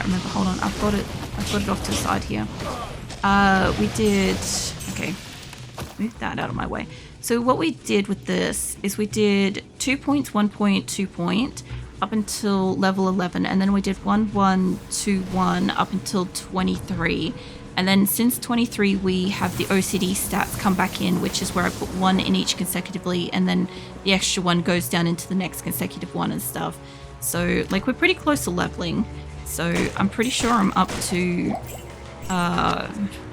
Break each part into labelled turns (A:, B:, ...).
A: can't remember. Hold on, I've got it off to the side here. We did, okay, move that out of my way. So what we did with this is we did 2 points, 1 point, 2 point up until level 11, and then we did 1, 1, 2, 1 up until 23. And then since 23, we have the OCD stats come back in, which is where I put 1 in each consecutively, and then the extra 1 goes down into the next consecutive 1 and stuff. So, like, we're pretty close to leveling. So I'm pretty sure I'm up to,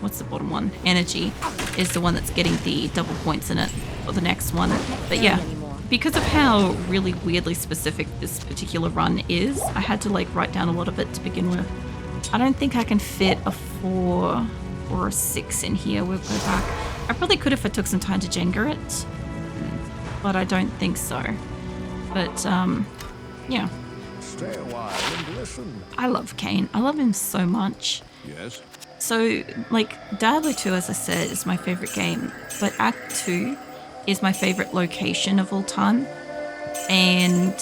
A: what's the bottom one? Energy is the one that's getting the double points in it for the next one. But yeah, because of how really weirdly specific this particular run is, I had to, like, write down a lot of it to begin with. I don't think I can fit a 4 or a 6 in here. We'll go back. I probably could if I took some time to Jenga it, but I don't think so. But, yeah.
B: Stay a while and listen.
A: I love Kane. I love him so much.
B: Yes.
A: So, like, Diablo 2, as I said, is my favorite game, but Act 2 is my favorite location of all time. And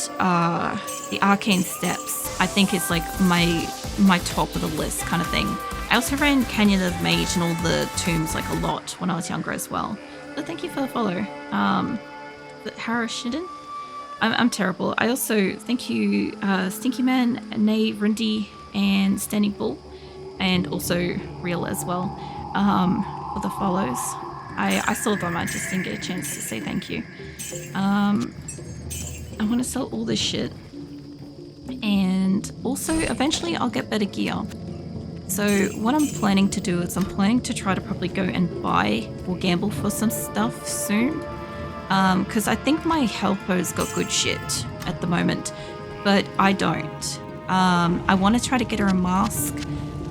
A: the Arcane Steps, I think, is like my top of the list kind of thing. I also ran Canyon of the Mage and all the tombs like a lot when I was younger as well. So thank you for the follow. Harashiden? I'm terrible. I also thank you, Stinky Man, Nay, Rundi, and Standing Bull, and also Real as well, for the follows. I saw them, I just didn't get a chance to say thank you. I want to sell all this shit, and also eventually I'll get better gear. So what I'm planning to do is I'm planning to try to probably go and buy or gamble for some stuff soon, because I think my Helpo's got good shit at the moment, but I don't. I want to try to get her a mask.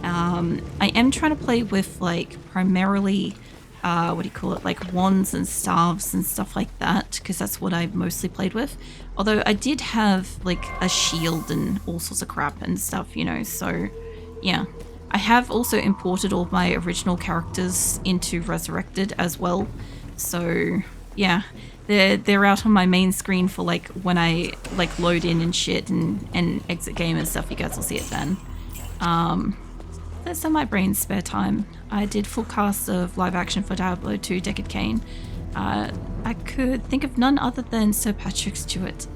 A: I am trying to play with, like, primarily what do you call it, like wands and staves and stuff like that, because that's what I mostly played with. Although I did have like a shield and all sorts of crap and stuff, you know, so yeah. I have also imported all my original characters into Resurrected as well, so yeah, they're out on my main screen for like when I like load in and shit and exit game and stuff. You guys will see it then. That's on my brain's spare time. I did full cast of live action for Diablo 2 Decade Kane. I could think of none other than Sir Patrick Stewart.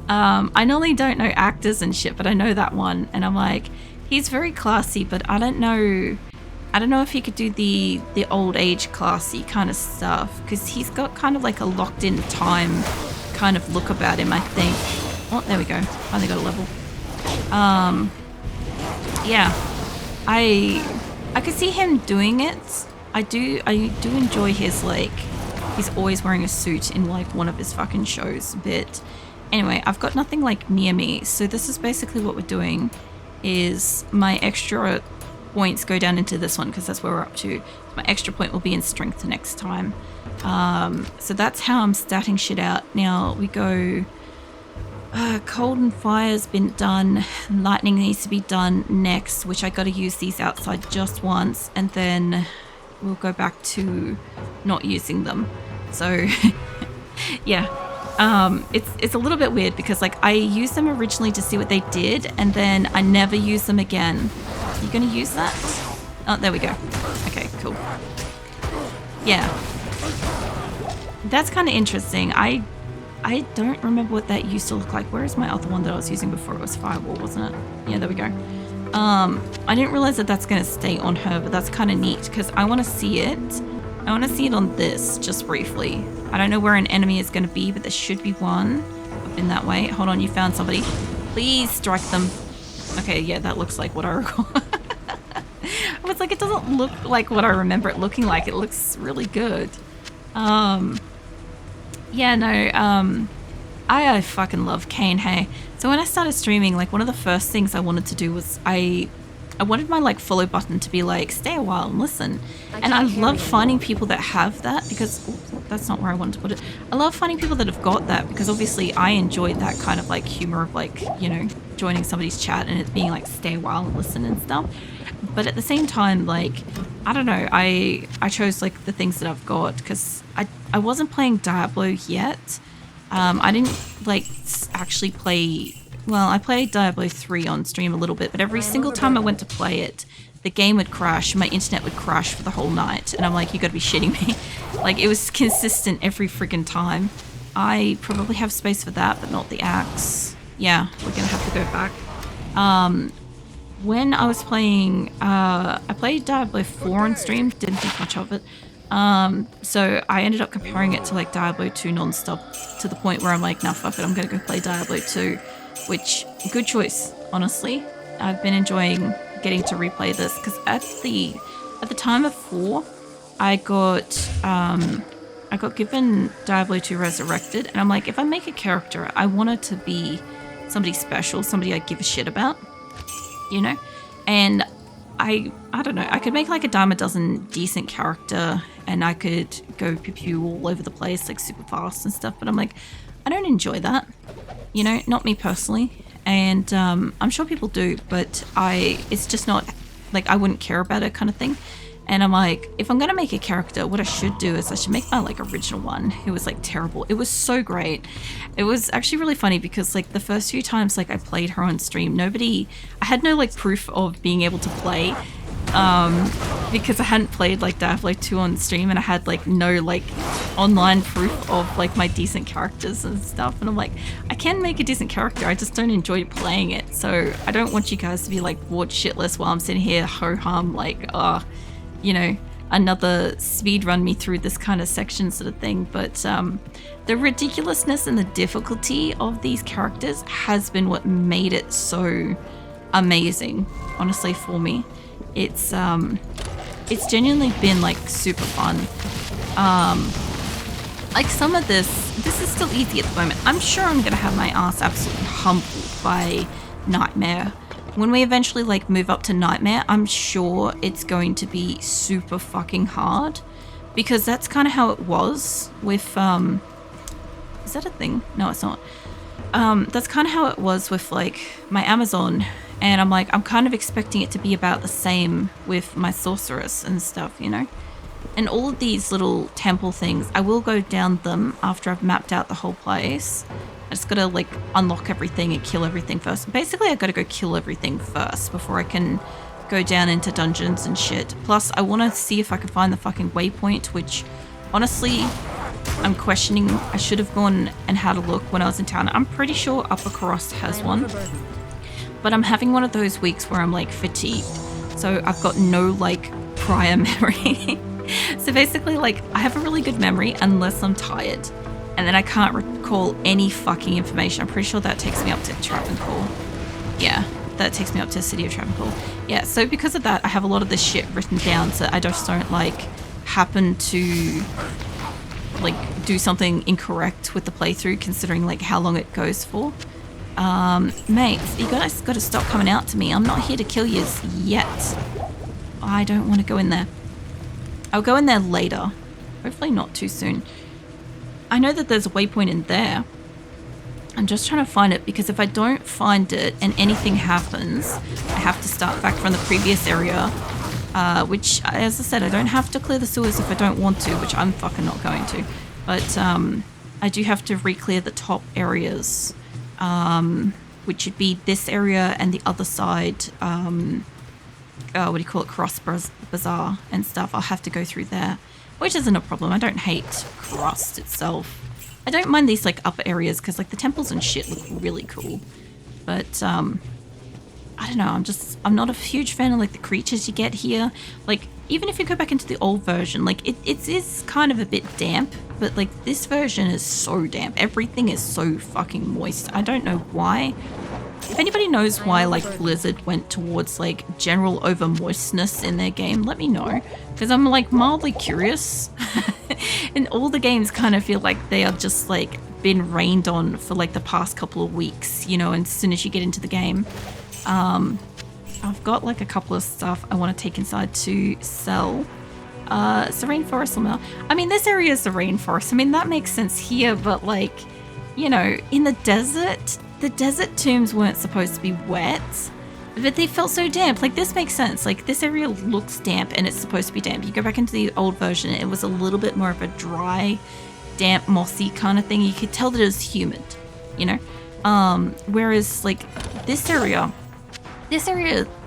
A: I normally don't know actors and shit, but I know that one, and I'm like, he's very classy, but I don't know if he could do the old age classy kind of stuff, because he's got kind of like a locked in time kind of look about him, I think. Oh, there we go. Finally got a level. Yeah, I could see him doing it. I do enjoy his, like, he's always wearing a suit in like one of his fucking shows. But anyway, I've got nothing like near me, so this is basically what we're doing. Is my extra points go down into this one because that's where we're up to. My extra point will be in strength next time. So that's how I'm starting shit out. Now we go. Cold and fire's been done. Lightning needs to be done next, which I got to use these outside just once, and then we'll go back to not using them. So yeah, it's a little bit weird because like I used them originally to see what they did, and then I never used them again. You gonna use that? Oh, there we go. Okay, cool. Yeah, that's kind of interesting. I don't remember what that used to look like. Where is my other one that I was using before? It was Firewall, wasn't it? Yeah, there we go. I didn't realize that that's going to stay on her, but that's kind of neat because I want to see it. I want to see it on this just briefly. I don't know where an enemy is going to be, but there should be one up in that way. Hold on, you found somebody. Please strike them. Okay, yeah, that looks like what I recall. I was like, it doesn't look like what I remember it looking like. It looks really good. Yeah, no, I fucking love Kane, hey. So when I started streaming, like, one of the first things I wanted to do was I wanted my, like, follow button to be like, stay a while and listen. And I love finding people that have that because, ooh, that's not where I wanted to put it. I love finding people that have got that because obviously I enjoyed that kind of, like, humor of, like, you know, joining somebody's chat and it being like, stay a while and listen and stuff. But at the same time, like, I don't know, I chose, like, the things that I've got because I wasn't playing Diablo yet. I didn't, like, actually play well, I played Diablo 3 on stream a little bit, but every single time I went to play it, the game would crash, my internet would crash for the whole night. And I'm like, you gotta be shitting me. Like, it was consistent every friggin' time. I probably have space for that, but not the axe. Yeah, we're gonna have to go back. When I was playing, I played Diablo 4 on stream, didn't think much of it. So I ended up comparing it to like Diablo 2 non-stop to the point where I'm like, nah, fuck it, I'm gonna go play Diablo 2, which, good choice, honestly. I've been enjoying getting to replay this because at the time of 4, I got given Diablo 2 Resurrected, and I'm like, if I make a character, I want it to be somebody special, somebody I give a shit about, you know? And I don't know, I could make like a dime a dozen decent character and I could go pew-pew all over the place, like super fast and stuff, but I'm like, I don't enjoy that, you know, not me personally. And I'm sure people do, but it's just not, like, I wouldn't care about it kind of thing. And I'm like, if I'm gonna make a character, what I should do is I should make my like original one. It was like terrible. It was so great. It was actually really funny because like the first few times like I played her on stream, I had no like proof of being able to play because I hadn't played like Diablo 2 on stream, and I had like no like online proof of like my decent characters and stuff. And I'm like, I can make a decent character, I just don't enjoy playing it. So I don't want you guys to be like bored shitless while I'm sitting here ho-hum like, you know, another speed run me through this kind of section sort of thing. But the ridiculousness and the difficulty of these characters has been what made it so amazing, honestly, for me. It's genuinely been like super fun. Like some of this is still easy at the moment. I'm sure I'm gonna have my ass absolutely humbled by Nightmare. When we eventually like move up to Nightmare, I'm sure it's going to be super fucking hard, because that's kind of how it was with is that a thing? No, it's not. That's kind of how it was with like my Amazon, and I'm like, I'm kind of expecting it to be about the same with my sorceress and stuff, you know. And all of these little temple things, I will go down them after I've mapped out the whole place. I just gotta like unlock everything and kill everything first. Basically, I gotta go kill everything first before I can go down into dungeons and shit. Plus, I want to see if I can find the fucking waypoint, which honestly, I'm questioning. I should have gone and had a look when I was in town. I'm pretty sure Upper Kurast has one, but I'm having one of those weeks where I'm like fatigued, so I've got no like prior memory. So basically, like, I have a really good memory unless I'm tired, and then I can't recall any fucking information. I'm pretty sure that takes me up to Travancore. Yeah, that takes me up to the city of Travancore. Yeah, so because of that, I have a lot of this shit written down so I just don't like happen to like do something incorrect with the playthrough, considering like how long it goes for. Mates, you guys gotta stop coming out to me. I'm not here to kill you yet. I don't want to go in there. I'll go in there later. Hopefully not too soon. I know that there's a waypoint in there. I'm just trying to find it, because if I don't find it and anything happens, I have to start back from the previous area, which, as I said, I don't have to clear the sewers if I don't want to, which I'm fucking not going to. But I do have to re-clear the top areas, which would be this area and the other side, what do you call it, Kurast Bazaar and stuff. I'll have to go through there, which isn't a problem. I don't hate Kurast itself. I don't mind these like upper areas because like the temples and shit look really cool. But I don't know, I'm not a huge fan of like the creatures you get here. Like even if you go back into the old version, like it is kind of a bit damp, but like this version is so damp. Everything is so fucking moist. I don't know why. If anybody knows why like Blizzard went towards like general over moistness in their game, let me know, because I'm like mildly curious. And all the games kind of feel like they are just like been rained on for like the past couple of weeks, you know, and as soon as you get into the game. I've got like a couple of stuff I want to take inside to sell. It's a rainforest lamel. I mean, this area is the rainforest. I mean, that makes sense here, but like, you know, in the desert tombs weren't supposed to be wet, but they felt so damp. Like this makes sense. Like this area looks damp and it's supposed to be damp. You go back into the old version, it was a little bit more of a dry, damp, mossy kind of thing. You could tell that it was humid, you know? Whereas like this area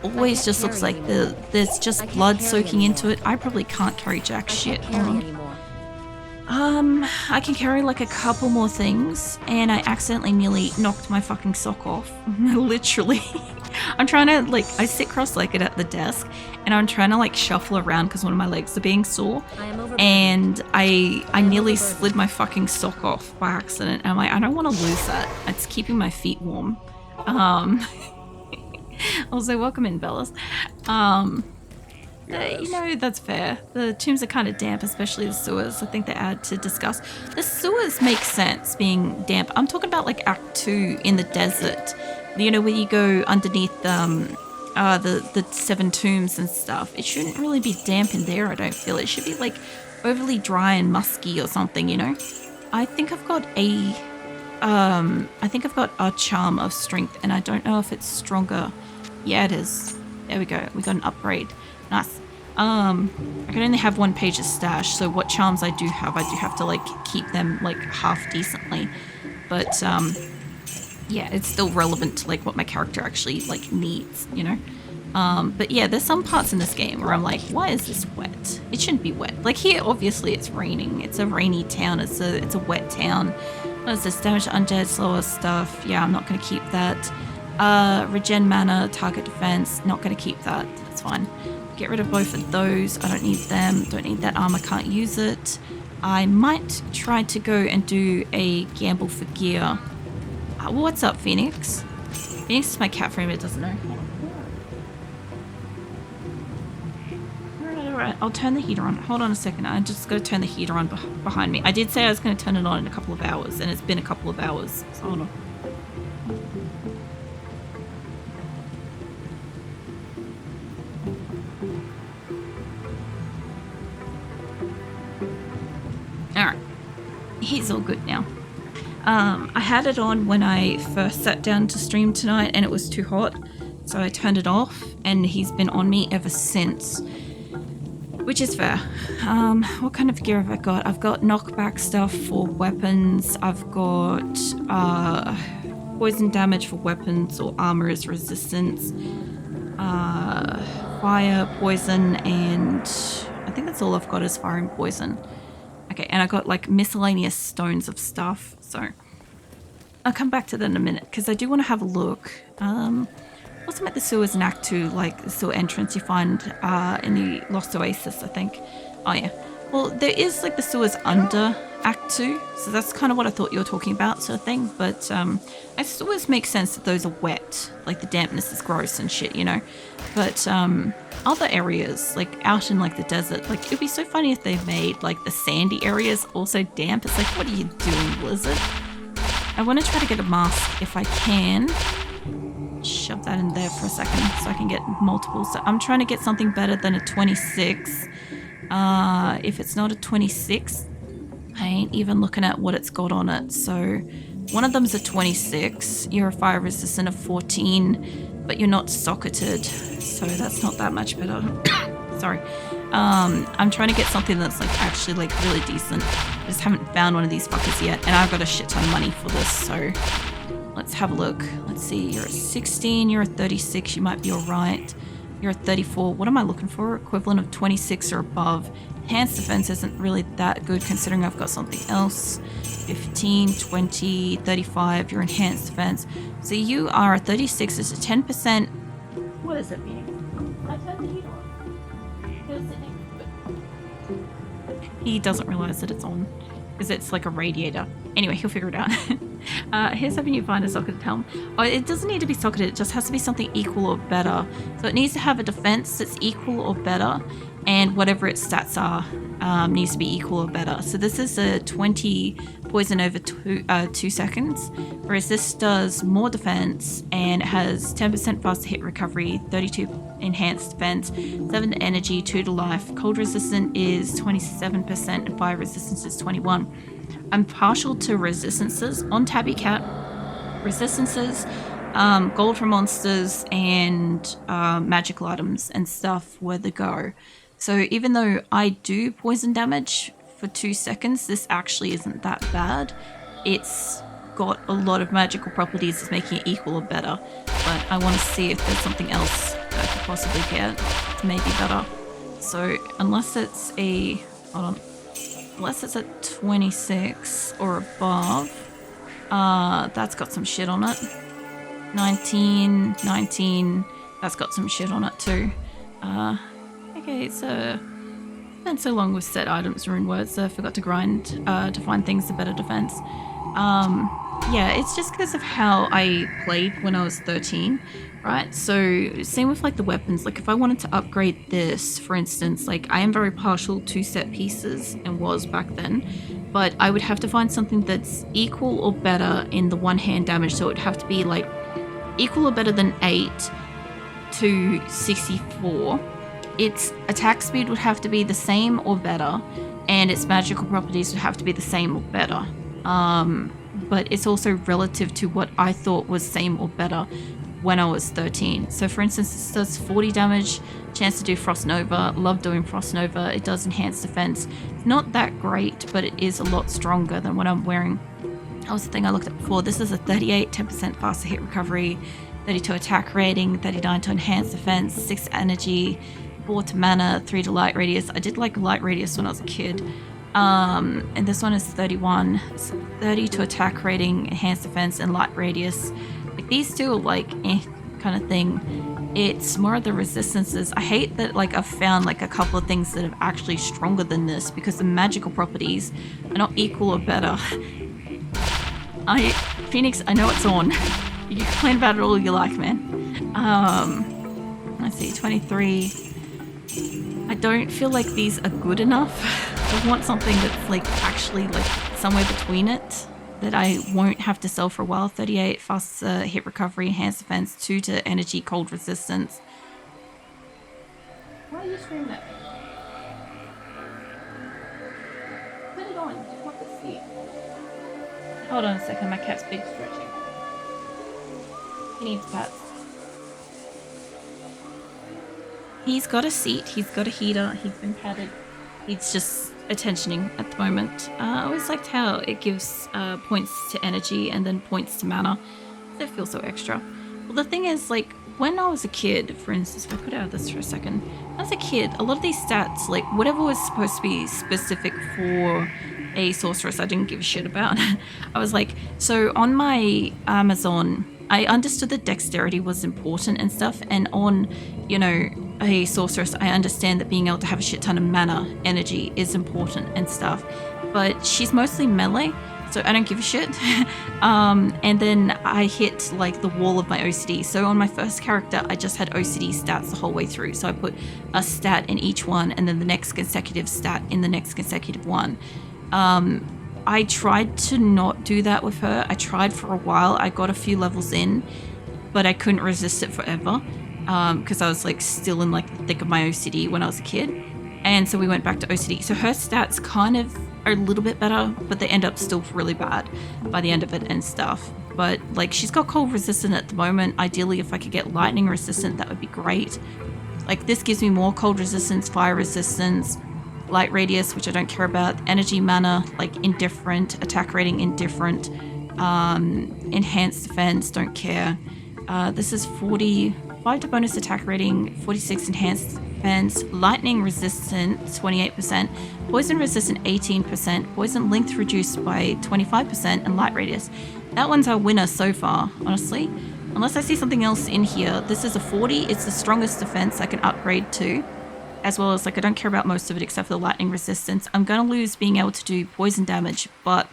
A: always just looks like there's just blood soaking into it. I probably can't carry jack shit. Hold on. I can carry like a couple more things, and I accidentally nearly knocked my fucking sock off. Literally. I'm trying to like, I sit cross-legged at the desk, and I'm trying to like shuffle around because one of my legs are being sore, and I nearly slid my fucking sock off by accident. And I'm like, I don't want to lose that. It's keeping my feet warm. Also, welcome in, Bellas. You know, that's fair. The tombs are kind of damp, especially the sewers. I think they add to disgust. The sewers make sense being damp. I'm talking about like Act 2 in the desert. You know, where you go underneath the 7 tombs and stuff. It shouldn't really be damp in there, I don't feel. It should be like overly dry and musky or something, you know? I think I've got a charm of strength, and I don't know if it's stronger. Yeah, it is. There we go. We got an upgrade. Nice. I can only have 1 page of stash, so what charms I do have to like keep them like half decently. But yeah, it's still relevant to like what my character actually like needs, you know? But yeah, there's some parts in this game where I'm like, why is this wet? It shouldn't be wet. Like here, obviously it's raining. It's a rainy town. It's a wet town. What is this? Damage to undead, slower stuff. Yeah, I'm not going to keep that. Regen mana, target defense. Not going to keep that. That's fine. Get rid of both of those. I don't need them. Don't need that armor. Can't use it. I might try to go and do a gamble for gear. What's up, Phoenix? Phoenix is my cat friend, but it doesn't know. Alright, I'll turn the heater on. Hold on a second. I just got to turn the heater on behind me. I did say I was going to turn it on in a couple of hours, and it's been a couple of hours. So hold on. Alright. He's all good now. I had it on when I first sat down to stream tonight, and it was too hot, so I turned it off, and he's been on me ever since, which is fair. What kind of gear have I got? I've got knockback stuff for weapons. I've got poison damage for weapons or armor as resistance, fire, poison, and I think that's all I've got as fire and poison. Okay, and I got like miscellaneous stones of stuff, so I'll come back to that in a minute because I do want to have a look. What's about the sewers in Act 2, like the sewer entrance you find in the Lost Oasis, I think. Oh yeah. Well, there is like the sewers under Act 2, so that's kind of what I thought you were talking about, sort of thing. But I sewers make sense that those are wet, like the dampness is gross and shit, you know. But other areas, like out in like the desert, like it'd be so funny if they made like the sandy areas also damp. It's like, what are you doing, Blizzard? I want to try to get a mask if I can. Shove that in there for a second so I can get multiple. So I'm trying to get something better than a 26. If it's not a 26, I ain't even looking at what it's got on it. So one of them's a 26. You're a fire resistant of 14, but you're not socketed, so that's not that much better. Sorry. I'm trying to get something that's like actually like really decent. I just haven't found one of these fuckers yet, and I've got a shit ton of money for this, so let's have a look. Let's see, you're a 16, you're a 36, you might be alright. You're a 34. What am I looking for? Equivalent of 26 or above. Enhanced defense isn't really that good considering I've got something else. 15, 20, 35, your enhanced defense. So you are a 36, it's a 10%. What is it meaning? I turned the heat on. He doesn't realize that it's on because it's like a radiator. Anyway, he'll figure it out. Here's hoping you find a socketed helm. Oh, it doesn't need to be socketed, it just has to be something equal or better. So it needs to have a defense that's equal or better, and whatever its stats are needs to be equal or better. So this is a 20 poison over 2 seconds, whereas this does more defense and it has 10% faster hit recovery, 32 enhanced defense, 7 to energy, 2 to life. Cold resistant is 27% and fire resistance is 21. I'm partial to resistances on Tabby Cat. Resistances, gold for monsters, and magical items and stuff were the go. So even though I do poison damage for 2 seconds, this actually isn't that bad. It's got a lot of magical properties that's making it equal or better. But I want to see if there's something else that I could possibly get to make it better. So unless it's a, hold on, unless it's at 26 or above, that's got some shit on it. 19, that's got some shit on it too. Okay, so spent so long with set items, rune words, so I forgot to grind to find things to better defense. Yeah, it's just because of how I played when I was 13, right? So same with like the weapons. Like if I wanted to upgrade this, for instance, like I am very partial to set pieces and was back then, but I would have to find something that's equal or better in the one-hand damage. So it would have to be like equal or better than 8 to 64. Its attack speed would have to be the same or better, and its magical properties would have to be the same or better. But it's also relative to what I thought was same or better when I was 13. So for instance, this does 40 damage, chance to do Frost Nova, love doing Frost Nova, it does enhanced defense. It's not that great, but it is a lot stronger than what I'm wearing. That was the thing I looked at before. This is a 38, 10% faster hit recovery, 32 attack rating, 39 to enhanced defense, 6 energy, 4 to mana, 3 to light radius. I did like light radius when I was a kid. And this one is 31, 30 to attack rating, enhanced defense, and light radius. Like these two are like kind of thing. It's more of the resistances. I hate that like I've found like a couple of things that are actually stronger than this because the magical properties are not equal or better. Phoenix, I know it's on. You can complain about it all you like, man. Let's see, 23. I don't feel like these are good enough. I want something that's like actually like somewhere between it that I won't have to sell for a while. 38 fast hit recovery, enhanced defense, 2 to energy, cold resistance. Why are you screaming at me? Put it on. I want to see. Hold on a second, my cat's big stretching. He needs pets. He's got a seat, he's got a heater, he's been patted. He's just attentioning at the moment. I always liked how it gives points to energy and then points to mana. It feels so extra. Well, the thing is, like, when I was a kid, for instance, if I put out this for a second, when I was a kid, a lot of these stats, like, whatever was supposed to be specific for a sorceress, I didn't give a shit about. I was like, so on my Amazon, I understood that dexterity was important and stuff, and on, you know, a sorceress, I understand that being able to have a shit ton of mana energy is important and stuff, but she's mostly melee, so I don't give a shit. And then I hit like the wall of my OCD. So on my first character, I just had OCD stats the whole way through. So I put a stat in each one and then the next consecutive stat in the next consecutive one. I tried to not do that with her. I tried for a while. I got a few levels in, but I couldn't resist it forever because I was like still in like the thick of my OCD when I was a kid. And so we went back to OCD. So her stats kind of are a little bit better, but they end up still really bad by the end of it and stuff. But like she's got cold resistant at the moment. Ideally, if I could get lightning resistant, that would be great. Like this gives me more cold resistance, fire resistance, light radius, which I don't care about, energy, mana, like indifferent, attack rating indifferent, enhanced defense, don't care. This is 45 to bonus attack rating, 46 enhanced defense, lightning resistant 28%, poison resistant 18%, poison length reduced by 25%, and light radius. That one's our winner so far, honestly. Unless I see something else in here. This is a 40, it's the strongest defense I can upgrade to. As well as, like, I don't care about most of it except for the lightning resistance. I'm going to lose being able to do poison damage, but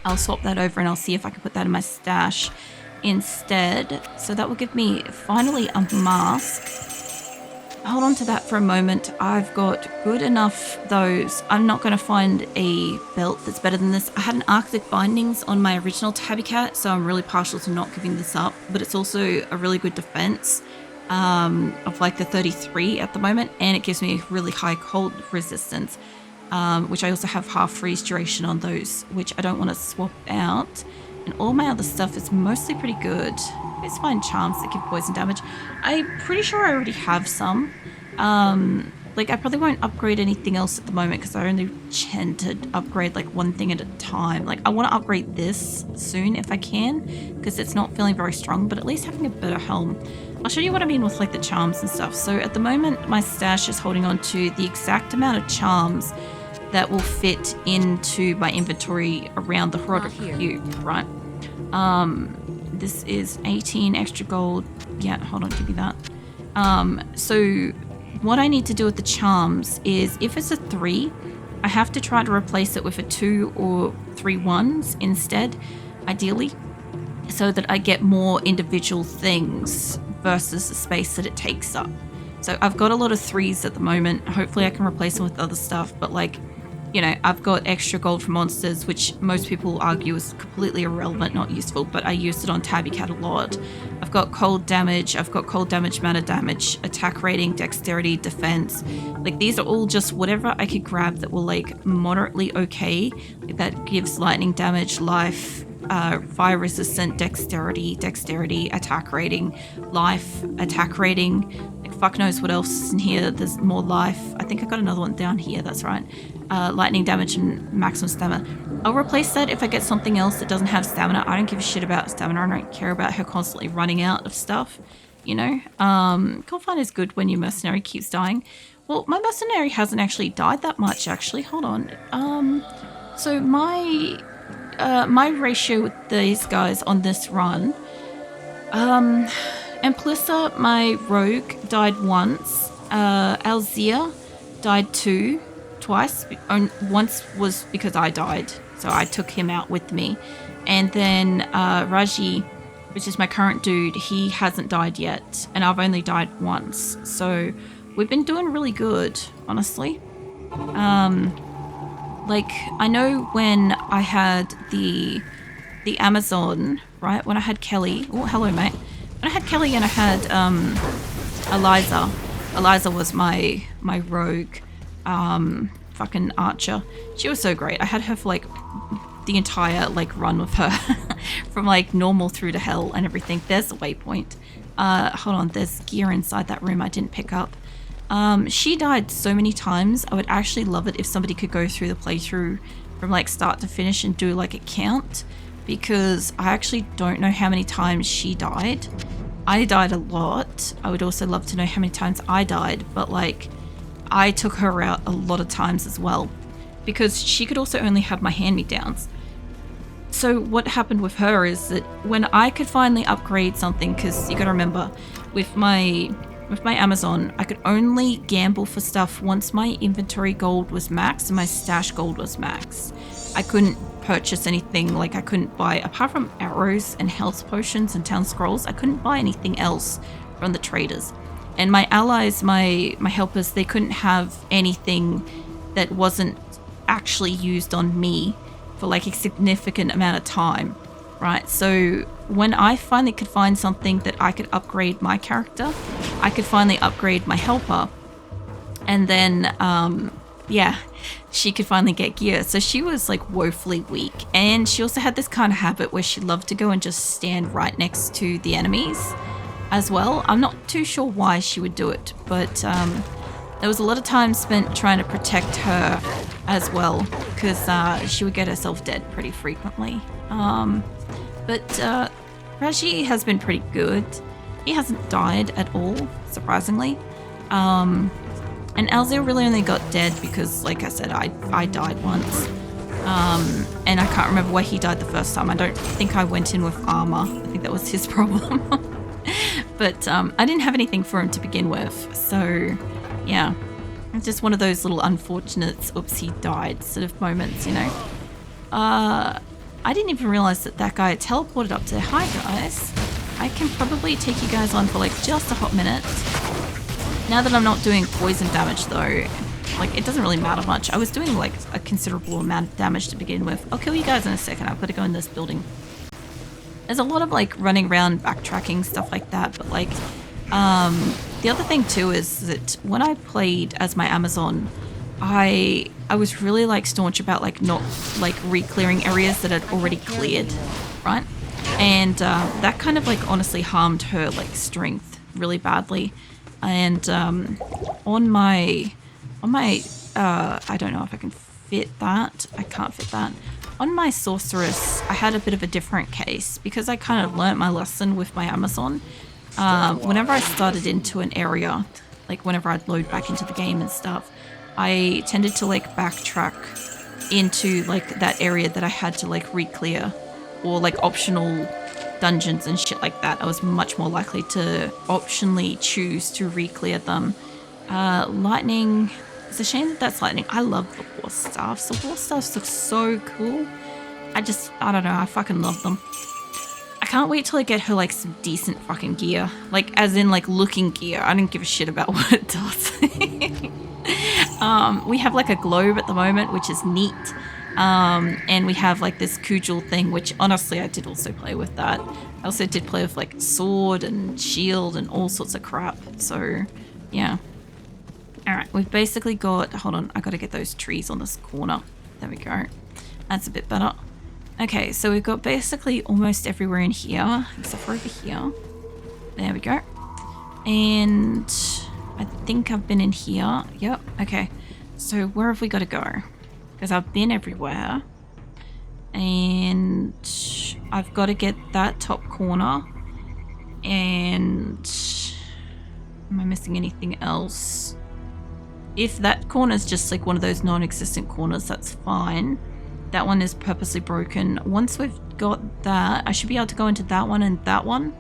A: I'll swap that over and I'll see if I can put that in my stash instead. So that will give me, finally, a mask. Hold on to that for a moment. I've got good enough those. I'm not going to find a belt that's better than this. I had an Arctic Bindings on my original Tabby Cat, so I'm really partial to not giving this up, but it's also a really good defense. Of like the 33 at the moment, and it gives me really high cold resistance, which I also have half freeze duration on those, which I don't want to swap out. And all my other stuff is mostly pretty good. It's fine charms that give poison damage. I'm pretty sure I already have some. like, I probably won't upgrade anything else at the moment because I only tend to upgrade like one thing at a time. Like, I want to upgrade this soon if I can because it's not feeling very strong, but at least having a better helm. I'll show you what I mean with like the charms and stuff. So at the moment, my stash is holding on to the exact amount of charms that will fit into my inventory around the Herodic Cube, right? This is 18 extra gold. Yeah, hold on, give me that. So what I need to do with the charms is if it's a 3, I have to try to replace it with a 2 or 3 1s instead, ideally, so that I get more individual things versus the space that it takes up. So I've got a lot of 3s at the moment. Hopefully I can replace them with other stuff, but like, you know, I've got extra gold for monsters, which most people argue is completely irrelevant, not useful, but I used it on Tabby Cat a lot. I've got cold damage, mana damage, attack rating, dexterity, defense. Like, these are all just whatever I could grab that will, like, moderately okay. Like, that gives lightning damage, life, fire resistant, dexterity, attack rating, life, attack rating. Like, fuck knows what else is in here. There's more life. I think I got another one down here, that's right. Lightning damage and maximum stamina. I'll replace that if I get something else that doesn't have stamina. I don't give a shit about stamina. I don't care about her constantly running out of stuff, you know. Confine is good when your mercenary keeps dying. Well, my mercenary hasn't actually died that much, actually. Hold on. So my ratio with these guys on this run, Amplissa, my rogue, died once. Alzir died twice. Once was because I died, so I took him out with me. And then Raji, which is my current dude, he hasn't died yet, and I've only died once. So we've been doing really good, honestly. Like, I know when I had the Amazon, right? When I had Kelly. Oh, hello, mate. When I had Kelly and I had Eliza. Eliza was my rogue fucking archer. She was so great. I had her for like the entire like run with her from like normal through to hell and everything. There's the waypoint. Hold on, there's gear inside that room I didn't pick up. She died so many times. I would actually love it if somebody could go through the playthrough from like start to finish and do like a count, because I actually don't know how many times she died. I died a lot. I would also love to know how many times I died, but like I took her out a lot of times as well, because she could also only have my hand-me-downs. So what happened with her is that when I could finally upgrade something, because you gotta remember, with my Amazon, I could only gamble for stuff once my inventory gold was max and my stash gold was max. I couldn't purchase anything, like I couldn't buy, apart from arrows and health potions and town scrolls, I couldn't buy anything else from the traders. And my allies, my helpers, they couldn't have anything that wasn't actually used on me for like a significant amount of time, right? So when I finally could find something that I could upgrade my character, I could finally upgrade my helper, and then yeah, she could finally get gear. So she was like woefully weak, and she also had this kind of habit where she loved to go and just stand right next to the enemies as well. I'm not too sure why she would do it, but there was a lot of time spent trying to protect her as well, because she would get herself dead pretty frequently. But Raji has been pretty good. He hasn't died at all, surprisingly. And Alzir really only got dead because, like I said, I died once. And I can't remember why he died the first time. I don't think I went in with armor. I think that was his problem. But I didn't have anything for him to begin with. So, yeah. It's just one of those little unfortunate, oops, he died sort of moments, you know. I didn't even realize that guy had teleported up to, hi guys. I can probably take you guys on for like just a hot minute. Now that I'm not doing poison damage though, like it doesn't really matter much. I was doing like a considerable amount of damage to begin with. I'll kill you guys in a second. I've got to go in this building. There's a lot of like running around, backtracking, stuff like that, but like the other thing too is that when I played as my Amazon, I was really like staunch about like not like re-clearing areas that I'd already cleared, right? And that kind of like honestly harmed her like strength really badly. And on my On my, I don't know if I can fit that. I can't fit that. On my sorceress, I had a bit of a different case because I kind of learnt my lesson with my Amazon. Whenever I started into an area, like whenever I'd load back into the game and stuff, I tended to like backtrack into like that area that I had to like re-clear, or like optional dungeons and shit like that. I was much more likely to optionally choose to re-clear them. Lightning, it's a shame that that's lightning. I love the war staffs. The war staffs look so cool. I don't know, I fucking love them. I can't wait till I get her like some decent fucking gear. Like as in like looking gear. I don't give a shit about what it does. We have like a globe at the moment, which is neat. And we have like this cudgel thing, which honestly I did also play with that. I also did play with like sword and shield and all sorts of crap. So yeah. Alright, we've basically got, hold on, I gotta get those trees on this corner. There we go. That's a bit better. Okay, so we've got basically almost everywhere in here, except for over here. There we go. And I think I've been in here. Yep, okay. So where have we got to go? Because I've been everywhere. And I've got to get that top corner. And am I missing anything else? If that corner is just like one of those non-existent corners, that's fine. That one is purposely broken. Once we've got that, I should be able to go into that one and that one.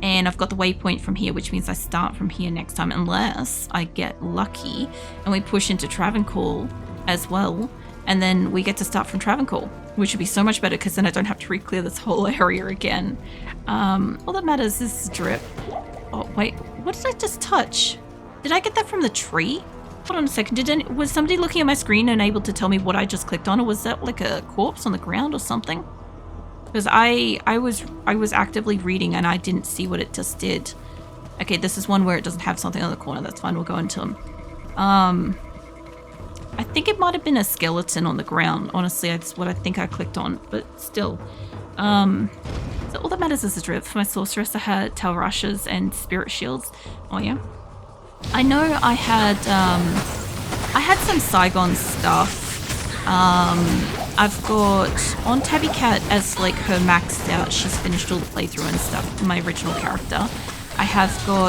A: And I've got the waypoint from here, which means I start from here next time, unless I get lucky and we push into Travancore as well. And then we get to start from Travancore, which would be so much better because then I don't have to re-clear this whole area again. All that matters is drip. Oh, wait, what did I just touch? Did I get that from the tree? Hold on a second, was somebody looking at my screen and able to tell me what I just clicked on, or was that like a corpse on the ground or something? Because I was actively reading and I didn't see what it just did. Okay, this is one where it doesn't have something on the corner, that's fine, we'll go into them. I think it might have been a skeleton on the ground, honestly, that's what I think I clicked on, but still. So all that matters is the drip. For my sorceress I had tail rushes and spirit shields. Oh yeah. I know I had some Saigon stuff. I've got on Tabby Cat as like her maxed out. She's finished all the playthrough and stuff. My original character.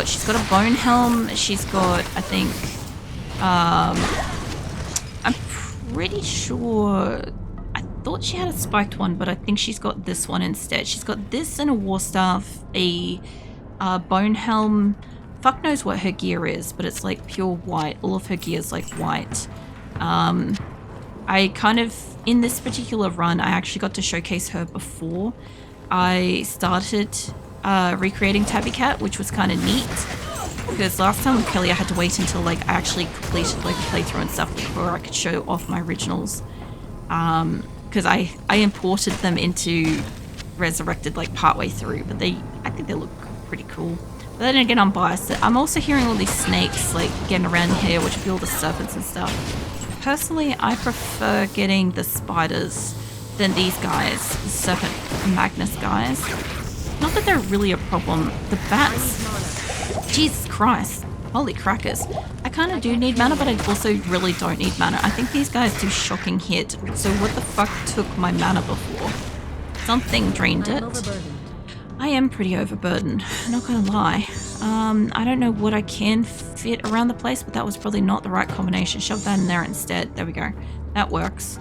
A: She's got a bone helm. She's got, I think, I'm pretty sure. I thought she had a spiked one, but I think she's got this one instead. She's got this and a war staff, a bone helm. Fuck knows what her gear is, but it's like pure white. All of her gear is like white. I kind of, in this particular run, I actually got to showcase her before I started recreating Tabby Cat, which was kind of neat. Because last time with Kelly, I had to wait until like I actually completed like a playthrough and stuff before I could show off my originals. Because I imported them into Resurrected like partway through, but I think they look pretty cool. But then again, I'm biased. I'm also hearing all these snakes like getting around here, which would be all the serpents and stuff. Personally, I prefer getting the spiders than these guys, the serpent Magnus guys. Not that they're really a problem. The bats, Jesus Christ, holy crackers. I kind of do need mana, but I also really don't need mana. I think these guys do shocking hit. So what the fuck took my mana before? Something drained it. I am pretty overburdened, not gonna lie. I don't know what I can fit around the place, but that was probably not the right combination. Shove that in there instead. There we go. That works.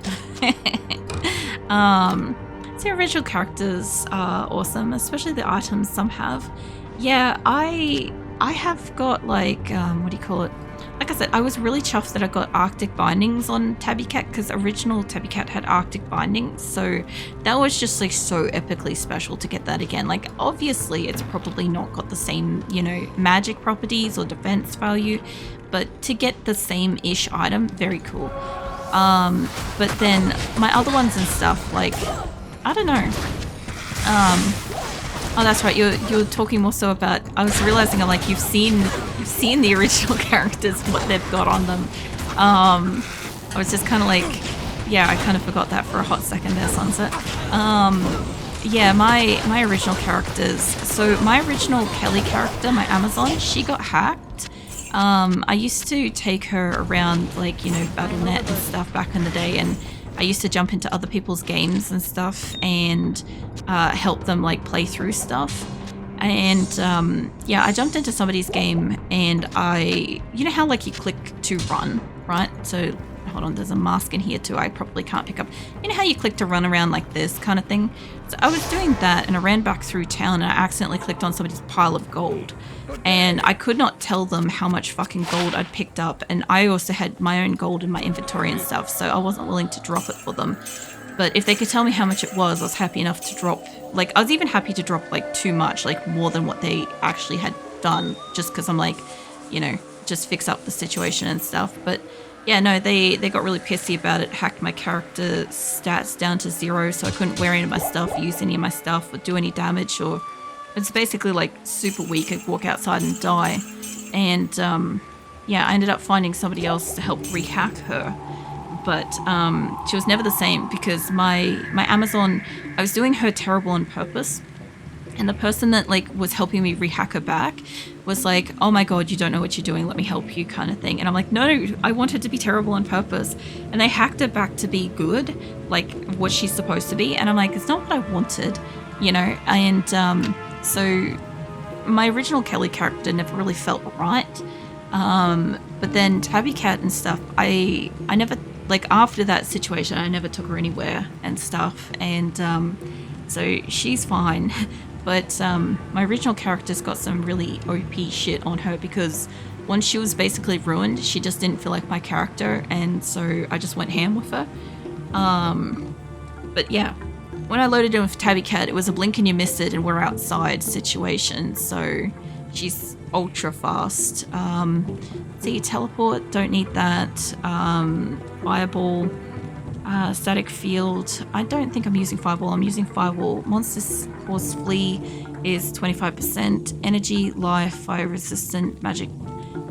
A: The original characters are awesome, especially the items some have. Yeah, I have got like, what do you call it? Like I said, I was really chuffed that I got Arctic bindings on Tabby Cat because original Tabby Cat had Arctic bindings. So that was just like so epically special to get that again. Like obviously it's probably not got the same, you know, magic properties or defense value, but to get the same-ish item, very cool. But then my other ones and stuff, like, I don't know. Oh, that's right. You're talking more so about. I was realizing, like, you've seen the original characters, what they've got on them. I was just kind of like, yeah, I kind of forgot that for a hot second there, Sunset. Yeah, my original characters. So my original Kelly character, my Amazon, she got hacked. I used to take her around, like, you know, BattleNet and stuff back in the day, and I used to jump into other people's games and stuff and help them, like, play through stuff. And yeah, I jumped into somebody's game and you know how, like, you click to run, right? So hold on, there's a mask in here too I probably can't pick up. You know how you click to run around like this kind of thing? So I was doing that and I ran back through town and I accidentally clicked on somebody's pile of gold. And I could not tell them how much fucking gold I'd picked up, and I also had my own gold in my inventory and stuff, so I wasn't willing to drop it for them. But if they could tell me how much it was, I was happy enough to drop, like, I was even happy to drop, like, too much, like, more than what they actually had done, just because I'm like, you know, just fix up the situation and stuff. But yeah, no, they got really pissy about it, hacked my character stats down to 0, so I couldn't wear any of my stuff, use any of my stuff, or do any damage, or it's basically, like, super weak. I'd walk outside and die. And yeah, I ended up finding somebody else to help rehack her. But she was never the same because my Amazon, I was doing her terrible on purpose, and the person that, like, was helping me rehack her back was like, oh my god, you don't know what you're doing, let me help you, kind of thing. And I'm like, no, I want her to be terrible on purpose. And they hacked her back to be good, like what she's supposed to be. And I'm like, it's not what I wanted, you know. And so my original Kelly character never really felt right. But then Tabby Cat and stuff, I never, like, after that situation, I never took her anywhere and stuff. And so she's fine. But my original character's got some really OP shit on her because once she was basically ruined, she just didn't feel like my character, and so I just went ham with her. But yeah, when I loaded in with Tabby Cat, it was a blink and you missed it and we're outside situation, so she's ultra fast. See, teleport, don't need that. Fireball. Static field. I don't think I'm using fireball. I'm using firewall. Monster's Horse Flea is 25%. Energy, life, fire resistant, magic.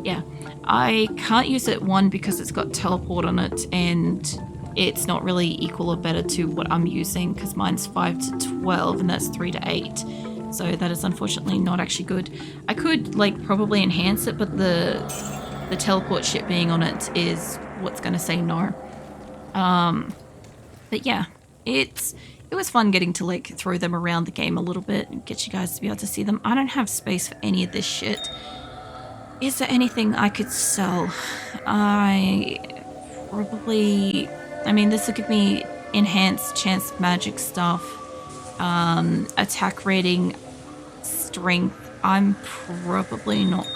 A: Yeah. I can't use it, one, because it's got teleport on it and it's not really equal or better to what I'm using because mine's 5 to 12 and that's 3 to 8. So that is unfortunately not actually good. I could, like, probably enhance it, but the teleport shit being on it is what's going to say no. But yeah, it was fun getting to, like, throw them around the game a little bit and get you guys to be able to see them. I don't have space for any of this shit. Is there anything I could sell? I mean, this will give me enhanced chance of magic stuff, attack rating, strength. I'm probably not